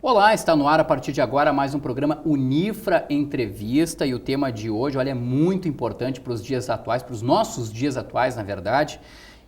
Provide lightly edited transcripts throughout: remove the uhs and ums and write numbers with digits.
Olá, está no ar a partir de agora mais um programa Unifra Entrevista e o tema de hoje, olha, é muito importante para os dias atuais, para os nossos dias atuais, na verdade.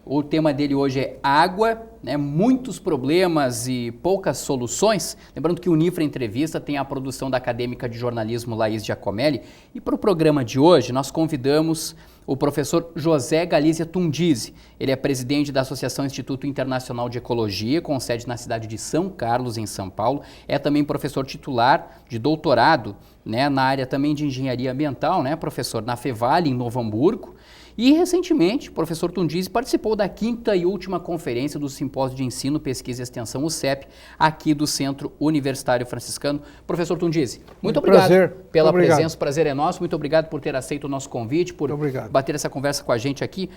O tema dele hoje é água, né? Muitos problemas e poucas soluções. Lembrando que o Unifra Entrevista tem a produção da acadêmica de jornalismo Laís Giacomelli e para o programa de hoje nós convidamos o professor José Galizia Tundizi. Ele é presidente da Associação Instituto Internacional de Ecologia, com sede na cidade de São Carlos, em São Paulo. É também professor titular de doutorado, né, na área também de engenharia ambiental, né, professor, na Fevale, em Novo Hamburgo. E, recentemente, o professor Tundizi participou da 5ª e última conferência do Simpósio de Ensino, Pesquisa e Extensão, o CEP, aqui do Centro Universitário Franciscano. Professor Tundizi, muito obrigado pela presença, o prazer é nosso, muito obrigado por ter aceito o nosso convite, por bater essa conversa com a gente aqui.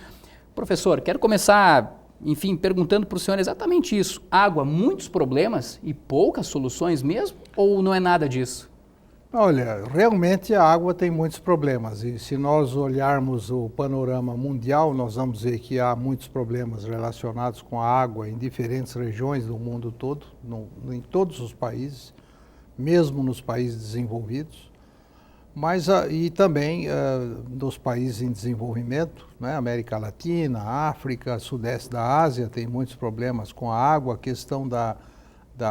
Professor, quero começar, enfim, perguntando para o senhor exatamente isso. Água, muitos problemas e poucas soluções mesmo, ou não é nada disso? Olha, realmente a água tem muitos problemas e se nós olharmos o panorama mundial, nós vamos ver que há muitos problemas relacionados com a água em diferentes regiões do mundo todo, em todos os países, mesmo nos países desenvolvidos, mas e também nos países em desenvolvimento, né? América Latina, África, Sudeste da Ásia tem muitos problemas com a água, a questão da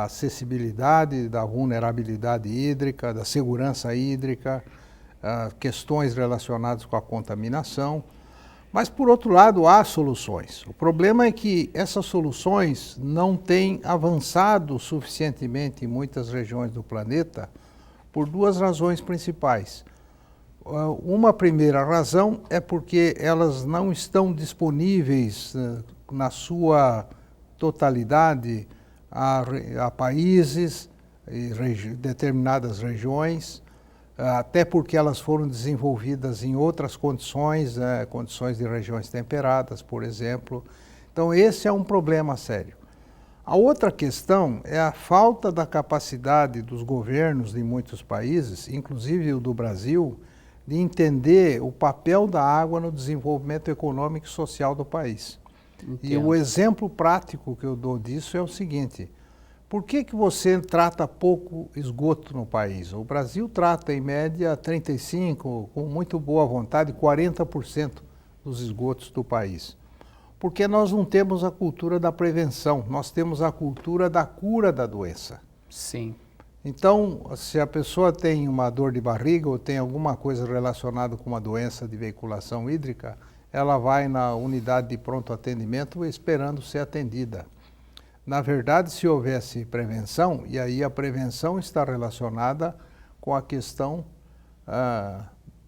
acessibilidade, da vulnerabilidade hídrica, da segurança hídrica, questões relacionadas com a contaminação. Mas, por outro lado, há soluções. O problema é que essas soluções não têm avançado suficientemente em muitas regiões do planeta por duas razões principais. Uma primeira razão é porque elas não estão disponíveis na sua totalidade a países e determinadas regiões, até porque elas foram desenvolvidas em outras condições, condições de regiões temperadas, por exemplo. Então esse é um problema sério. A outra questão é a falta da capacidade dos governos de muitos países, inclusive o do Brasil, de entender o papel da água no desenvolvimento econômico e social do país. Entendo. E o exemplo prático que eu dou disso é o seguinte: por que você trata pouco esgoto no país? O Brasil trata em média 35%, com muito boa vontade, 40% dos esgotos do país. Porque nós não temos a cultura da prevenção, nós temos a cultura da cura da doença. Sim. Então, se a pessoa tem uma dor de barriga ou tem alguma coisa relacionada com uma doença de veiculação hídrica, ela vai na unidade de pronto atendimento esperando ser atendida. Na verdade, se houvesse prevenção, e aí a prevenção está relacionada com a questão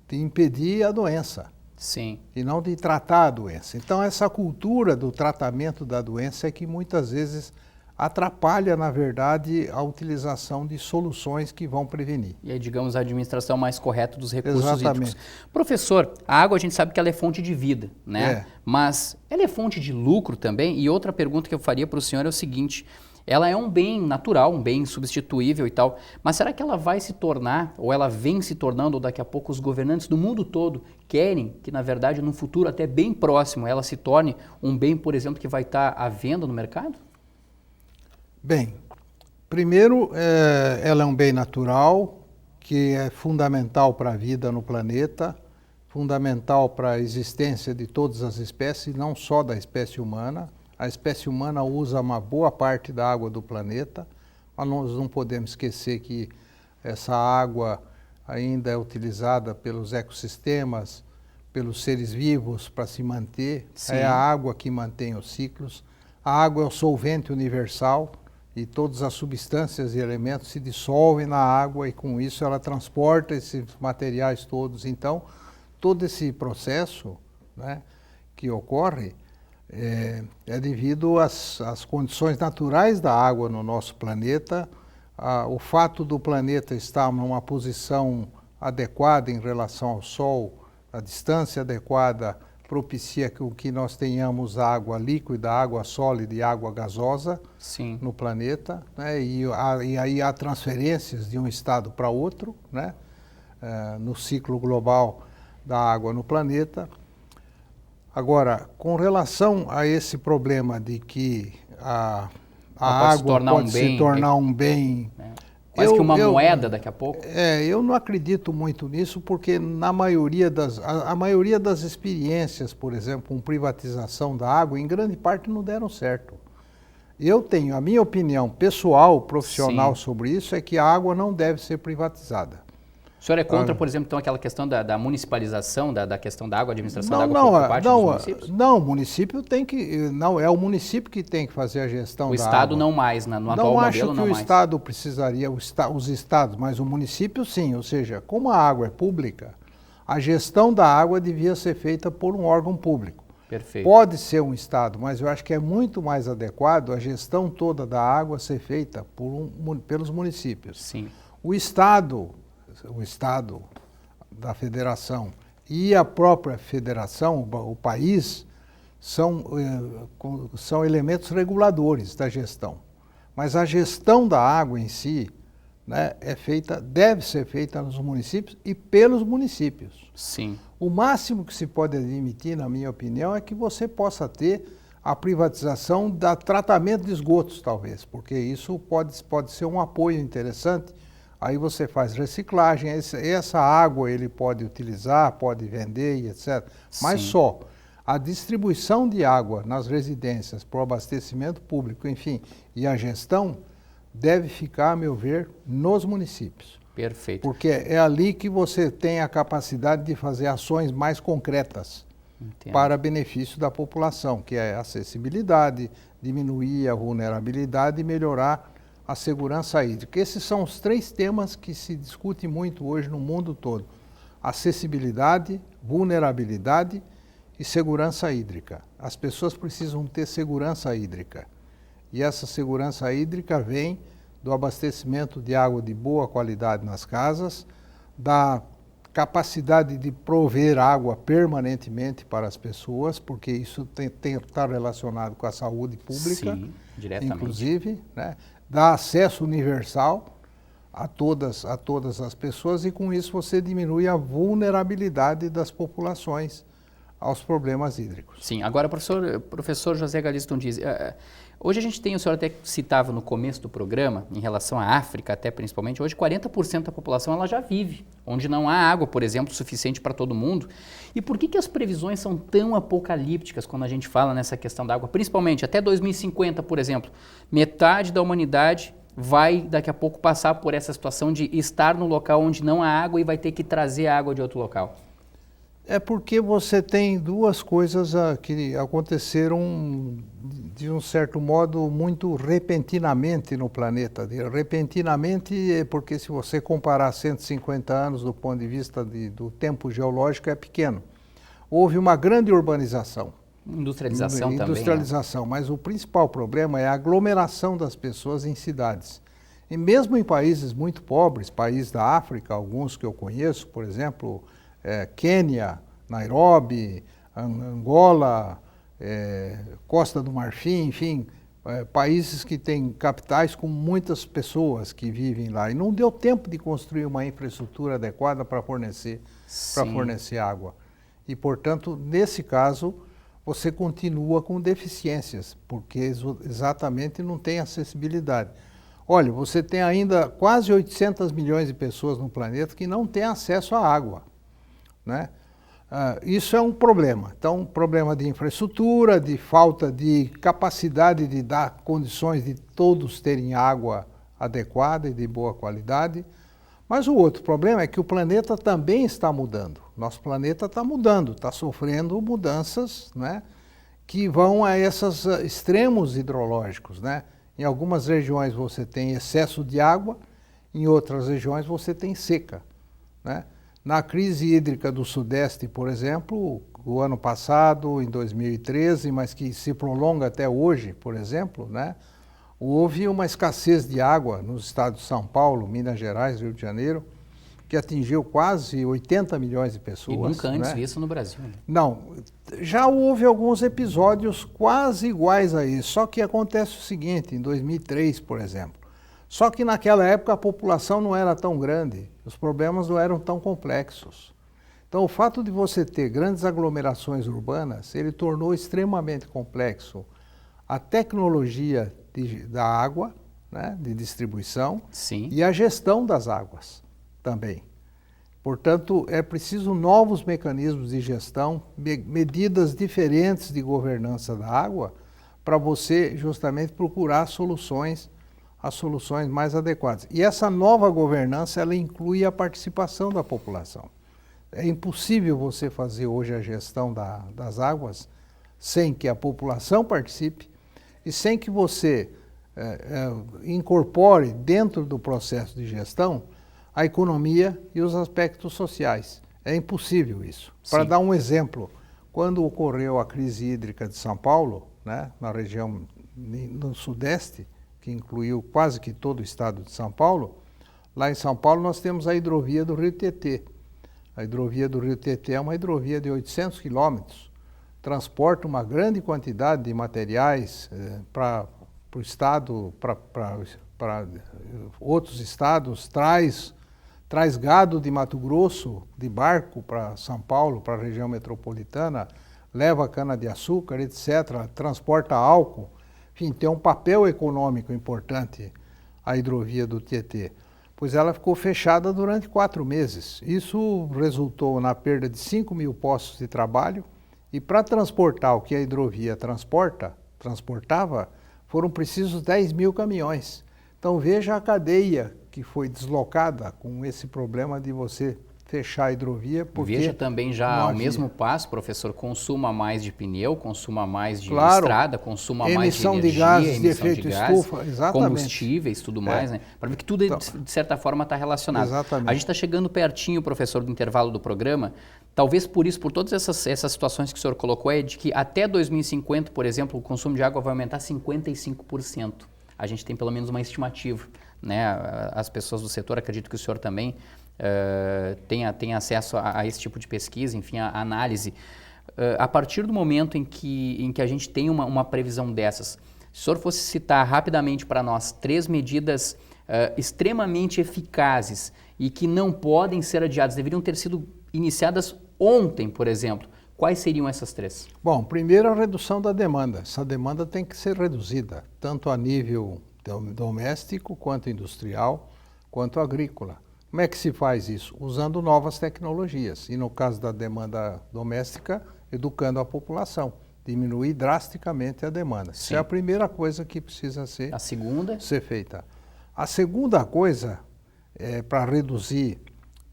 de impedir a doença. Sim. E não de tratar a doença. Então, essa cultura do tratamento da doença é que muitas vezes atrapalha, na verdade, a utilização de soluções que vão prevenir. E aí, digamos, a administração mais correta dos recursos Exatamente. hídricos. Professor, a água a gente sabe que ela é fonte de vida, né? Mas ela é fonte de lucro também? E outra pergunta que eu faria para o senhor é o seguinte: ela é um bem natural, um bem substituível e tal, mas será que ela vai se tornar, ou ela vem se tornando, ou daqui a pouco os governantes do mundo todo querem que, na verdade, num futuro até bem próximo, ela se torne um bem, por exemplo, que vai estar à venda no mercado? Bem, primeiro, ela é um bem natural, que é fundamental para a vida no planeta, fundamental para a existência de todas as espécies, não só da espécie humana. A espécie humana usa uma boa parte da água do planeta, mas nós não podemos esquecer que essa água ainda é utilizada pelos ecossistemas, pelos seres vivos para se manter. Sim. É a água que mantém os ciclos. A água é o solvente universal e todas as substâncias e elementos se dissolvem na água e com isso ela transporta esses materiais todos. Então, todo esse processo, né, que ocorre é devido às condições naturais da água no nosso planeta, o fato do planeta estar numa posição adequada em relação ao Sol, a distância adequada propicia que nós tenhamos água líquida, água sólida e água gasosa. Sim. No planeta, né? E aí há transferências de um estado para outro, né? No ciclo global da água no planeta. Agora, com relação a esse problema de que a água pode se tornar um bem Quase que uma moeda daqui a pouco? Eu não acredito muito nisso, porque na maioria a maioria das experiências, por exemplo, com privatização da água, em grande parte não deram certo. Eu tenho, a minha opinião pessoal, profissional sobre isso, é que a água não deve ser privatizada. O senhor é contra, por exemplo, então, aquela questão da municipalização, da questão da água, administração da água por parte dos municípios? Não, o município tem que... Não, é o município que tem que fazer a gestão da água. O Estado não mais, no atual modelo não mais. Não acho que o Estado precisaria, os Estados, mas o município sim. Ou seja, como a água é pública, a gestão da água devia ser feita por um órgão público. Perfeito. Pode ser um Estado, mas eu acho que é muito mais adequado a gestão toda da água ser feita pelos municípios. Sim. O Estado da federação e a própria federação, o país, são elementos reguladores da gestão. Mas a gestão da água em si, né, deve ser feita nos municípios e pelos municípios. Sim. O máximo que se pode admitir, na minha opinião, é que você possa ter a privatização do tratamento de esgotos, talvez, porque isso pode ser um apoio interessante. Aí você faz reciclagem, essa água ele pode utilizar, pode vender e etc. Mas só a distribuição de água nas residências para o abastecimento público, enfim, e a gestão deve ficar, a meu ver, nos municípios. Perfeito. Porque é ali que você tem a capacidade de fazer ações mais concretas. Entendo. Para benefício da população, que é acessibilidade, diminuir a vulnerabilidade e melhorar a segurança hídrica. Esses são os 3 temas que se discute muito hoje no mundo todo: acessibilidade, vulnerabilidade e segurança hídrica. As pessoas precisam ter segurança hídrica. E essa segurança hídrica vem do abastecimento de água de boa qualidade nas casas, da capacidade de prover água permanentemente para as pessoas, porque isso está relacionado com a saúde pública, sim, diretamente. Inclusive, né? Dá acesso universal a todas as pessoas, e com isso você diminui a vulnerabilidade das populações aos problemas hídricos. Sim, agora, professor José Galiston diz, hoje a gente tem, o senhor até citava no começo do programa, em relação à África até principalmente, hoje 40% da população ela já vive, onde não há água, por exemplo, suficiente para todo mundo. E por que as previsões são tão apocalípticas quando a gente fala nessa questão da água? Principalmente até 2050, por exemplo, metade da humanidade vai daqui a pouco passar por essa situação de estar no local onde não há água e vai ter que trazer água de outro local. É porque você tem 2 coisas que aconteceram de um certo modo muito repentinamente no planeta. Repentinamente é porque, se você comparar 150 anos do ponto de vista do tempo geológico, é pequeno. Houve uma grande urbanização. Industrialização também. Industrialização, né? Mas o principal problema é a aglomeração das pessoas em cidades. E mesmo em países muito pobres, países da África, alguns que eu conheço, por exemplo, Quênia, Nairobi, Angola, Costa do Marfim, enfim, países que têm capitais com muitas pessoas que vivem lá. E não deu tempo de construir uma infraestrutura adequada para fornecer água. E, portanto, nesse caso, você continua com deficiências, porque exatamente não tem acessibilidade. Olha, você tem ainda quase 800 milhões de pessoas no planeta que não têm acesso à água, né? Isso é um problema. Então, problema de infraestrutura, de falta de capacidade de dar condições de todos terem água adequada e de boa qualidade. Mas o outro problema é que o planeta também está mudando. Nosso planeta está mudando, está sofrendo mudanças, né, que vão a esses extremos hidrológicos, né? Em algumas regiões você tem excesso de água, em outras regiões você tem seca, né? Na crise hídrica do Sudeste, por exemplo, o ano passado, em 2013, mas que se prolonga até hoje, por exemplo, né, houve uma escassez de água nos estados de São Paulo, Minas Gerais, Rio de Janeiro, que atingiu quase 80 milhões de pessoas. E nunca antes, né? Isso no Brasil. Né? Não, já houve alguns episódios quase iguais a isso, só que acontece o seguinte, em 2003, por exemplo. Só que naquela época a população não era tão grande, os problemas não eram tão complexos. Então, o fato de você ter grandes aglomerações urbanas, ele tornou extremamente complexo a tecnologia da água, né, de distribuição, Sim. e a gestão das águas também. Portanto, é preciso novos mecanismos de gestão, medidas diferentes de governança da água, para você justamente procurar as soluções mais adequadas. E essa nova governança, ela inclui a participação da população. É impossível você fazer hoje a gestão das águas sem que a população participe e sem que você incorpore dentro do processo de gestão a economia e os aspectos sociais. É impossível isso. Para dar um exemplo, quando ocorreu a crise hídrica de São Paulo, né, na região no Sudeste, que incluiu quase que todo o estado de São Paulo, lá em São Paulo nós temos a hidrovia do Rio Tietê. A hidrovia do Rio Tietê é uma hidrovia de 800 quilômetros, transporta uma grande quantidade de materiais para o estado, para outros estados, traz gado de Mato Grosso de barco para São Paulo, para a região metropolitana, leva cana-de-açúcar, etc., transporta álcool, enfim, tem um papel econômico importante a hidrovia do Tietê, pois ela ficou fechada durante 4 meses. Isso resultou na perda de 5 mil postos de trabalho e para transportar o que a hidrovia transportava, foram precisos 10 mil caminhões. Então veja a cadeia que foi deslocada com esse problema de você fechar a hidrovia. Porque veja também já ao mesmo passo, professor, consuma mais de pneu, consuma mais de estrada, consuma mais de energia, de gases, de efeito de gases, estufa, exatamente. Combustíveis, tudo mais, né? Para ver que tudo, de certa forma, está relacionado. Exatamente. A gente está chegando pertinho, professor, do intervalo do programa. Talvez por isso, por todas essas situações que o senhor colocou, é de que até 2050, por exemplo, o consumo de água vai aumentar 55%. A gente tem pelo menos uma estimativa, né? As pessoas do setor, acredito que o senhor também tem acesso a esse tipo de pesquisa, enfim, a análise. A partir do momento em que a gente tem uma previsão dessas, se o senhor fosse citar rapidamente para nós 3 medidas extremamente eficazes e que não podem ser adiadas, deveriam ter sido iniciadas ontem, por exemplo, quais seriam essas 3? Bom, primeiro a redução da demanda. Essa demanda tem que ser reduzida, tanto a nível doméstico, quanto industrial, quanto agrícola. Como é que se faz isso? Usando novas tecnologias. E no caso da demanda doméstica, educando a população. Diminuir drasticamente a demanda. Sim. Isso é a primeira coisa que precisa ser feita. A segunda coisa, para reduzir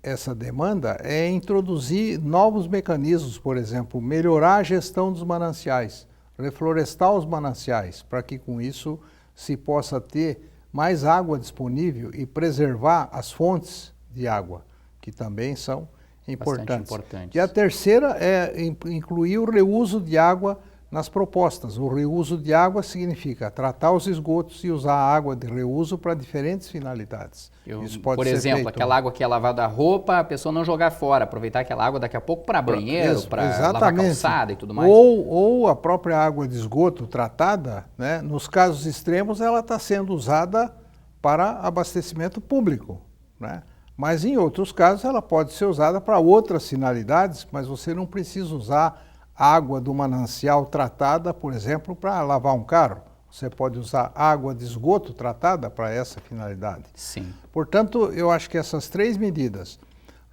essa demanda, é introduzir novos mecanismos, por exemplo, melhorar a gestão dos mananciais, reflorestar os mananciais, para que com isso se possa ter mais água disponível e preservar as fontes de água, que também são importantes. E a terceira é incluir o reuso de água nas propostas. O reuso de água significa tratar os esgotos e usar a água de reuso para diferentes finalidades. Isso pode ser feito. Aquela água que é lavada a roupa, a pessoa não jogar fora, aproveitar aquela água daqui a pouco para banheiro, para lavar calçada e tudo mais. Ou a própria água de esgoto tratada, né, nos casos extremos, ela está sendo usada para abastecimento público, né? Mas em outros casos ela pode ser usada para outras finalidades, mas você não precisa usar água do manancial tratada, por exemplo, para lavar um carro. Você pode usar água de esgoto tratada para essa finalidade. Sim. Portanto, eu acho que essas 3 medidas,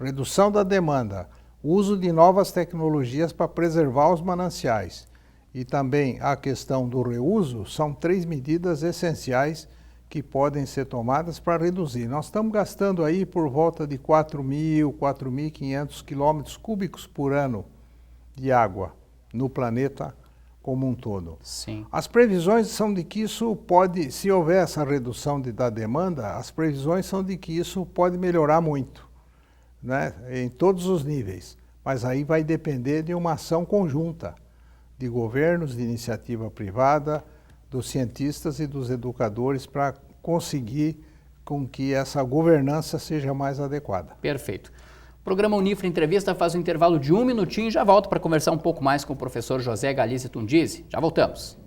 redução da demanda, uso de novas tecnologias para preservar os mananciais e também a questão do reuso, são 3 medidas essenciais que podem ser tomadas para reduzir. Nós estamos gastando aí por volta de 4.500 quilômetros cúbicos por ano de água no planeta como um todo. Sim. As previsões são de que isso pode, se houver essa redução da demanda, as previsões são de que isso pode melhorar muito, né, em todos os níveis. Mas aí vai depender de uma ação conjunta de governos, de iniciativa privada, dos cientistas e dos educadores para conseguir com que essa governança seja mais adequada. Perfeito. O programa Unifra Entrevista faz um intervalo de 1 minutinho e já volto para conversar um pouco mais com o professor José Galize Tundizi. Já voltamos.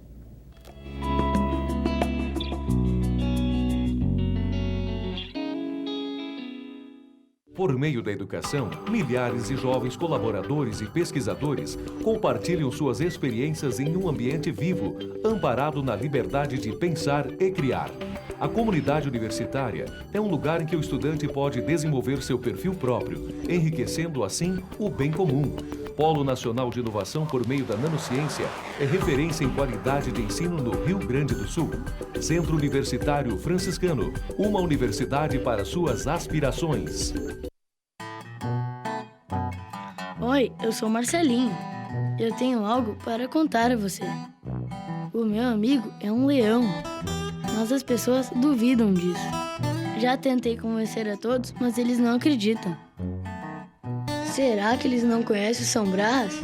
Por meio da educação, milhares de jovens colaboradores e pesquisadores compartilham suas experiências em um ambiente vivo, amparado na liberdade de pensar e criar. A comunidade universitária é um lugar em que o estudante pode desenvolver seu perfil próprio, enriquecendo assim o bem comum. Polo Nacional de Inovação por meio da Nanociência é referência em qualidade de ensino no Rio Grande do Sul. Centro Universitário Franciscano, uma universidade para suas aspirações. Oi, eu sou Marcelinho. Eu tenho algo para contar a você. O meu amigo é um leão, mas as pessoas duvidam disso. Já tentei convencer a todos, mas eles não acreditam. Será que eles não conhecem o São Brás?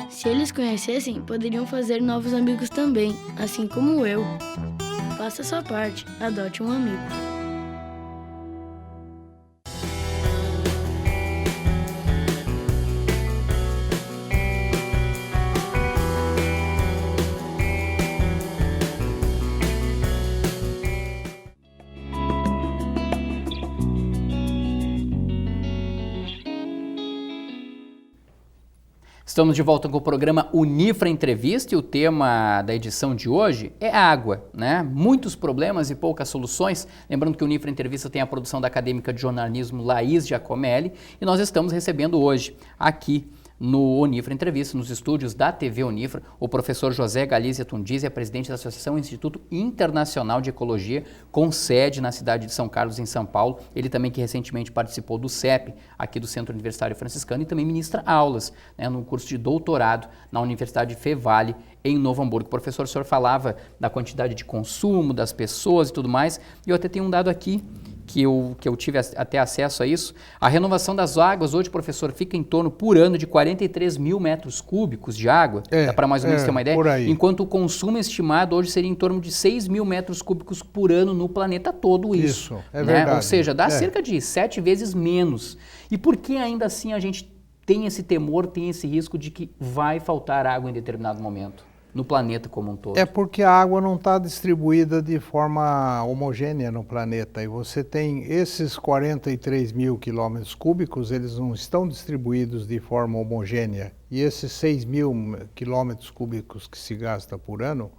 Se eles conhecessem, poderiam fazer novos amigos também, assim como eu. Faça a sua parte, adote um amigo. Estamos de volta com o programa Unifra Entrevista e o tema da edição de hoje é água, né? Muitos problemas e poucas soluções. Lembrando que o Unifra Entrevista tem a produção da acadêmica de jornalismo Laís Giacomelli e nós estamos recebendo hoje aqui no Unifra Entrevista, nos estúdios da TV Unifra, o professor José Galizia Tundizi, é presidente da Associação Instituto Internacional de Ecologia, com sede na cidade de São Carlos, em São Paulo. Ele também que recentemente participou do CEP, aqui do Centro Universitário Franciscano, e também ministra aulas, né, no curso de doutorado na Universidade Fevale, em Novo Hamburgo. Professor, o senhor falava da quantidade de consumo, das pessoas e tudo mais, e eu até tenho um dado aqui, que eu tive até acesso a isso. A renovação das águas hoje, professor, fica em torno por ano de 43 mil metros cúbicos de água, dá para mais ou menos ter uma ideia? Por aí. Enquanto o consumo estimado hoje seria em torno de 6 mil metros cúbicos por ano no planeta todo isso. É né? verdade. Ou seja, dá cerca de 7 vezes menos. E por que ainda assim a gente tem esse temor, tem esse risco de que vai faltar água em determinado momento? No planeta como um todo. É porque a água não está distribuída de forma homogênea no planeta. E você tem esses 43 mil quilômetros cúbicos, eles não estão distribuídos de forma homogênea. E esses 6 mil quilômetros cúbicos que se gasta por ano,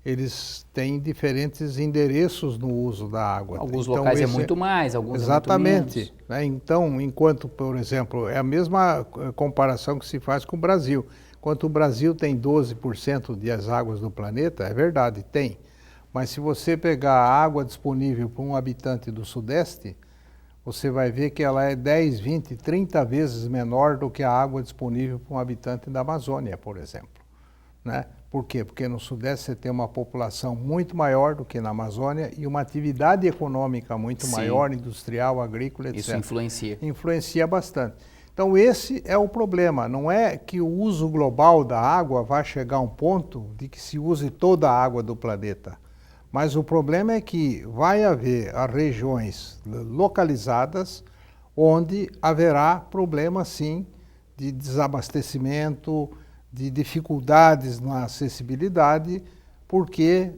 eles têm diferentes endereços no uso da água. Alguns locais é muito mais, alguns exatamente, é muito menos. Né? Então, enquanto, por exemplo, é a mesma comparação que se faz com o Brasil. Enquanto o Brasil tem 12% das águas do planeta, é verdade, tem. Mas se você pegar a água disponível para um habitante do Sudeste, você vai ver que ela é 10, 20, 30 vezes menor do que a água disponível para um habitante da Amazônia, por exemplo. Né? Por quê? Porque no Sudeste você tem uma população muito maior do que na Amazônia e uma atividade econômica muito maior, industrial, agrícola, etc. Isso influencia. Influencia bastante. Então esse é o problema, não é que o uso global da água vai chegar a um ponto de que se use toda a água do planeta, mas o problema é que vai haver as regiões localizadas onde haverá problema sim de desabastecimento, de dificuldades na acessibilidade, porque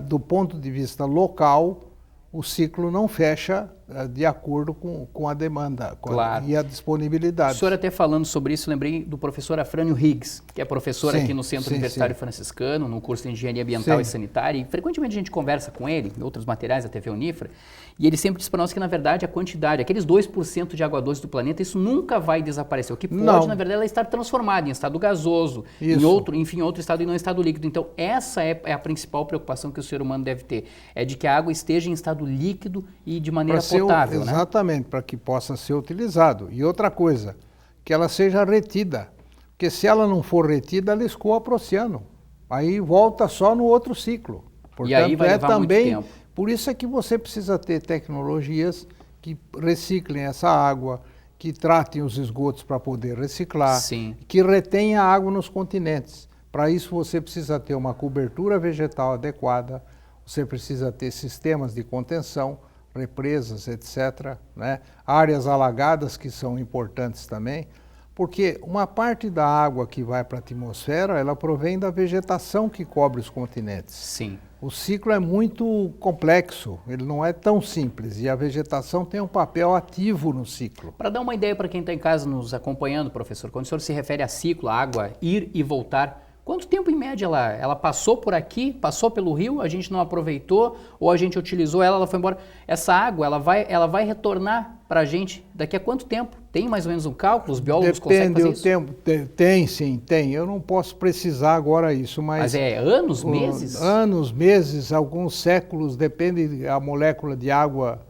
do ponto de vista local o ciclo não fecha de acordo com a demanda e a disponibilidade. O senhor até falando sobre isso, lembrei do professor Afrânio Higgs, que é professor aqui no Centro Universitário Franciscano, no curso de Engenharia Ambiental e Sanitária, e frequentemente a gente conversa com ele, em outros materiais da TV Unifra, e ele sempre diz para nós que, na verdade, a quantidade, aqueles 2% de água doce do planeta, isso nunca vai desaparecer. O que pode, na verdade, é estar transformado em estado gasoso, em outro estado e não em estado líquido. Então, essa é a principal preocupação que o ser humano deve ter, é de que a água esteja em estado líquido e de maneira potável, né? Exatamente, para que possa ser utilizado. E outra coisa, que ela seja retida, porque se ela não for retida, ela escoa para o oceano. Aí volta só no outro ciclo. Portanto, e aí vai levar muito tempo. Por isso é que você precisa ter tecnologias que reciclem essa água, que tratem os esgotos para poder reciclar, que retenha a água nos continentes. Para isso você precisa ter uma cobertura vegetal adequada, você precisa ter sistemas de contenção, represas, etc., né? Áreas alagadas que são importantes também, porque uma parte da água que vai para a atmosfera, ela provém da vegetação que cobre os continentes. Sim. O ciclo é muito complexo, ele não é tão simples, e a vegetação tem um papel ativo no ciclo. Para dar uma ideia para quem está em casa nos acompanhando, professor, quando o senhor se refere a ciclo, a água ir e voltar, Quanto tempo em média ela passou por aqui, passou pelo rio, a gente não aproveitou ou a gente utilizou ela foi embora? Essa água, ela vai retornar para a gente daqui a quanto tempo? Tem mais ou menos um cálculo? Os biólogos conseguem fazer isso? Depende do tempo. Tem sim, tem. Eu não posso precisar agora isso, mas é anos, meses? Anos, meses, alguns séculos, depende da molécula de água,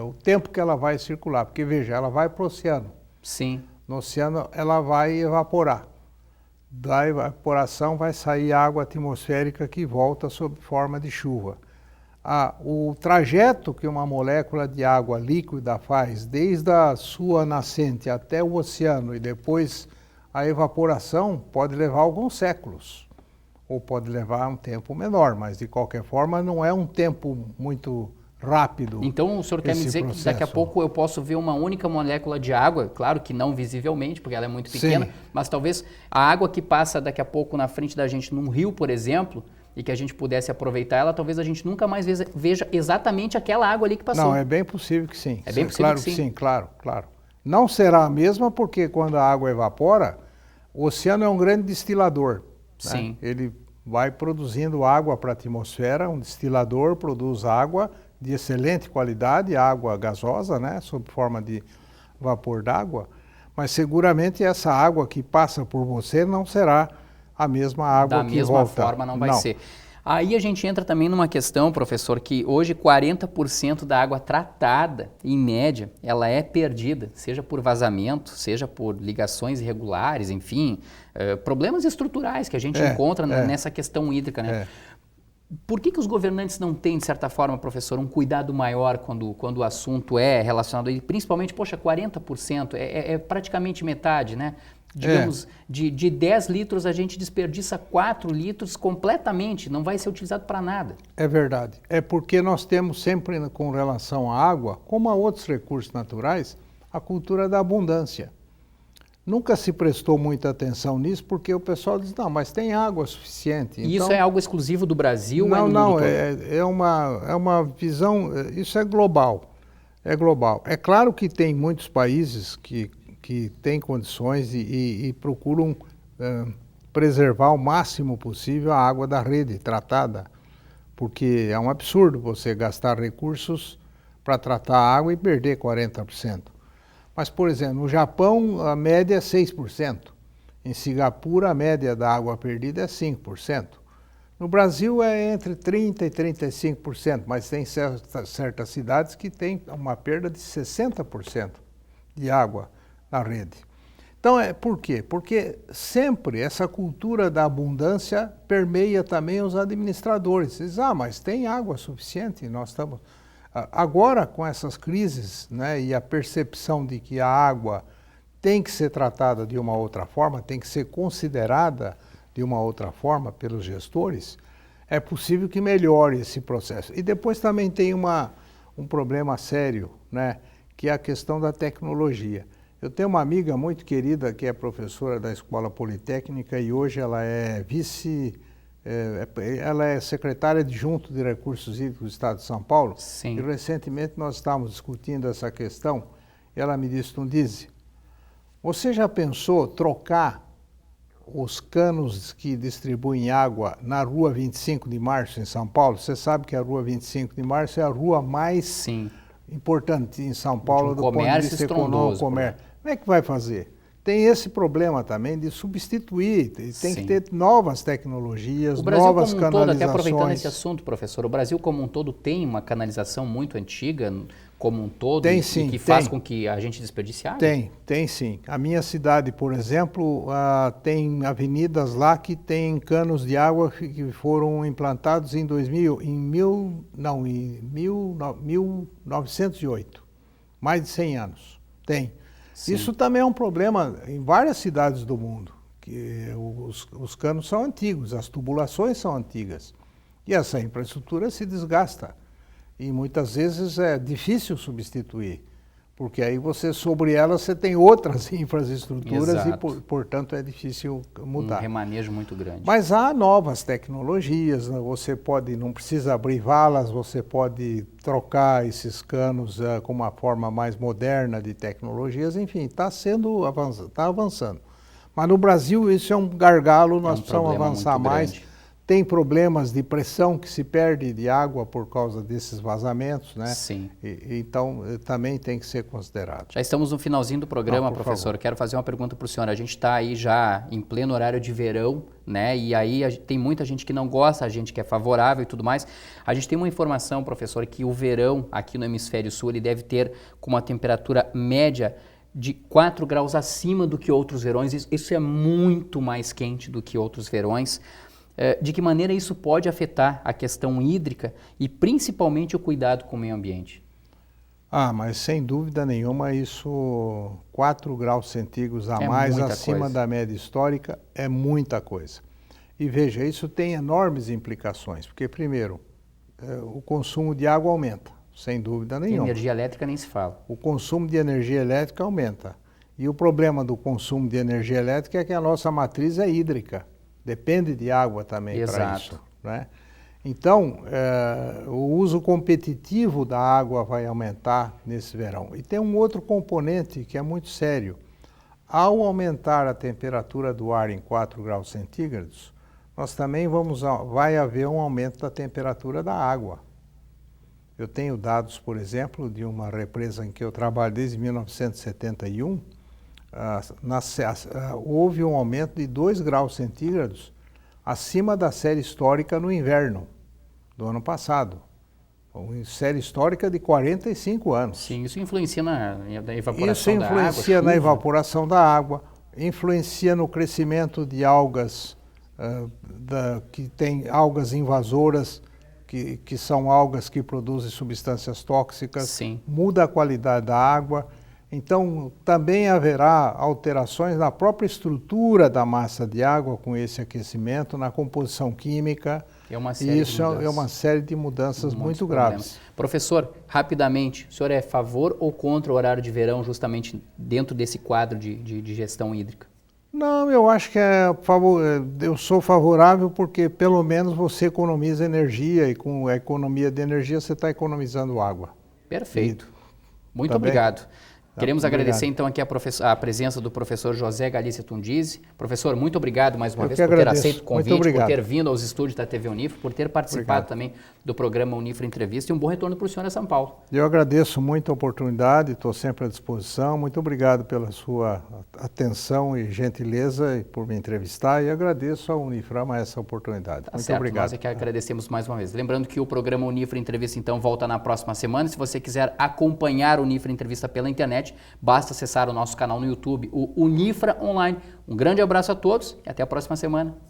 o tempo que ela vai circular. Porque veja, ela vai para o oceano. Sim. No oceano ela vai evaporar. Da evaporação vai sair água atmosférica que volta sob forma de chuva. O trajeto que uma molécula de água líquida faz desde a sua nascente até o oceano e depois a evaporação pode levar alguns séculos, ou pode levar um tempo menor, mas de qualquer forma não é um tempo muito rápido. Então o senhor quer me dizer que daqui a pouco eu posso ver uma única molécula de água, claro que não visivelmente, porque ela é muito pequena, sim, mas talvez a água que passa daqui a pouco na frente da gente num rio, por exemplo, e que a gente pudesse aproveitar ela, talvez a gente nunca mais veja exatamente aquela água ali que passou. Não, é bem possível que sim. É bem possível claro que sim. Sim, claro. Não será a mesma porque quando a água evapora, o oceano é um grande destilador. Sim. Né? Ele vai produzindo água para a atmosfera, um destilador produz água de excelente qualidade, água gasosa, né, sob forma de vapor d'água, mas seguramente essa água que passa por você não será a mesma água que volta. Da mesma forma não vai ser. Aí a gente entra também numa questão, professor, que hoje 40% da água tratada, em média, ela é perdida, seja por vazamento, seja por ligações irregulares, enfim, problemas estruturais que a gente encontra nessa questão hídrica, né? Por que os governantes não têm, de certa forma, professor, um cuidado maior quando o assunto é relacionado, principalmente, 40%, é praticamente metade, né? Digamos, de 10 litros a gente desperdiça 4 litros completamente, não vai ser utilizado para nada. É verdade. É porque nós temos sempre, com relação à água, como a outros recursos naturais, a cultura da abundância. Nunca se prestou muita atenção nisso porque o pessoal diz, não, mas tem água suficiente. E isso é algo exclusivo do Brasil? Não, é uma visão, isso é global. É global. É claro que tem muitos países que têm condições e procuram preservar o máximo possível a água da rede tratada, porque é um absurdo você gastar recursos para tratar a água e perder 40%. Mas, por exemplo, no Japão a média é 6%, em Singapura a média da água perdida é 5%. No Brasil é entre 30% e 35%, mas tem certas cidades que têm uma perda de 60% de água na rede. Então, por quê? Porque sempre essa cultura da abundância permeia também os administradores. Dizem, mas tem água suficiente, nós estamos... Agora, com essas crises, né, e a percepção de que a água tem que ser tratada de uma outra forma, tem que ser considerada de uma outra forma pelos gestores, é possível que melhore esse processo. E depois também tem um problema sério, né, que é a questão da tecnologia. Eu tenho uma amiga muito querida que é professora da Escola Politécnica e hoje ela é ela é secretária adjunta de Recursos Hídricos do Estado de São Paulo. Sim. E recentemente nós estávamos discutindo essa questão. Ela me disse, Tundizi, você já pensou trocar os canos que distribuem água na Rua 25 de Março, em São Paulo? Você sabe que a Rua 25 de Março é a rua mais importante em São Paulo do ponto de vista econômico, comércio. Como é que vai fazer? Tem esse problema também de substituir, tem que ter novas tecnologias, novas canalizações. O Brasil como um todo, até aproveitando esse assunto, professor, o Brasil como um todo tem uma canalização muito antiga, como um todo, tem, sim, e que faz com que a gente desperdice água? Tem sim. A minha cidade, por exemplo, tem avenidas lá que tem canos de água que foram implantados em 1908, mais de 100 anos. Tem. Sim. Isso também é um problema em várias cidades do mundo, que os canos são antigos, as tubulações são antigas e essa infraestrutura se desgasta e muitas vezes é difícil substituir, porque aí sobre ela você tem outras infraestruturas. Exato. E, portanto, é difícil mudar. Um remanejo muito grande. Mas há novas tecnologias, né? Você não precisa abrir valas, você pode trocar esses canos com uma forma mais moderna de tecnologias, enfim, está avançando. Mas no Brasil isso é um gargalo, nós precisamos problema avançar muito mais. grande. Tem problemas de pressão que se perde de água por causa desses vazamentos, né? Sim. Então, também tem que ser considerado. Já estamos no finalzinho do programa, por professor. favor. Quero fazer uma pergunta para o senhor. A gente está aí já em pleno horário de verão, né? E aí tem muita gente que não gosta, a gente que é favorável e tudo mais. A gente tem uma informação, professor, que o verão aqui no hemisfério sul ele deve ter com uma temperatura média de 4 graus acima do que outros verões. Isso é muito mais quente do que outros verões. De que maneira isso pode afetar a questão hídrica e principalmente o cuidado com o meio ambiente? Mas sem dúvida nenhuma, isso 4 graus centígrados a É mais muita acima coisa. da média histórica é muita coisa. E veja, isso tem enormes implicações, porque primeiro, o consumo de água aumenta, sem dúvida E nenhuma. energia elétrica nem se fala. O consumo de energia elétrica aumenta. E o problema do consumo de energia elétrica é que a nossa matriz é hídrica. Depende de água também para isso, né? Então, o uso competitivo da água vai aumentar nesse verão. E tem um outro componente que é muito sério. Ao aumentar a temperatura do ar em 4 graus centígrados, nós também vai haver um aumento da temperatura da água. Eu tenho dados, por exemplo, de uma represa em que eu trabalho desde 1971, houve um aumento de 2 graus centígrados acima da série histórica no inverno do ano passado. Uma série histórica de 45 anos. Sim, isso influencia na evaporação Isso da água. influencia na chuva. evaporação da água, influencia no crescimento de algas, que tem algas invasoras, que são algas que produzem substâncias tóxicas, Sim. muda a qualidade da água. Então, também haverá alterações na própria estrutura da massa de água com esse aquecimento, na composição química. É uma série E de isso é mudanças. uma série de mudanças Muitos muito problemas. graves. Professor, rapidamente, o senhor é a favor ou contra o horário de verão justamente dentro desse quadro de gestão hídrica? Não, eu acho que eu sou favorável porque pelo menos você economiza energia e com a economia de energia você está economizando água. Perfeito. Muito Tá bem? obrigado. Queremos obrigado. agradecer então aqui a presença do professor José Galícia Tundisi. Professor, muito obrigado mais uma Eu vez que por ter agradeço. aceito o Muito convite, por obrigado. ter vindo aos estúdios da TV Unifra, por ter participado Obrigado. também do programa Unifra Entrevista e um bom retorno para o senhor a São Paulo. Eu agradeço muito a oportunidade, estou sempre à disposição. Muito obrigado pela sua atenção e gentileza e por me entrevistar e agradeço ao Uniframa essa oportunidade. Tá Muito certo, obrigado. nós é que agradecemos mais uma vez. Lembrando que o programa Unifra Entrevista então volta na próxima semana. Se você quiser acompanhar o Unifra Entrevista pela internet, basta acessar o nosso canal no YouTube, o Unifra Online. Um grande abraço a todos e até a próxima semana.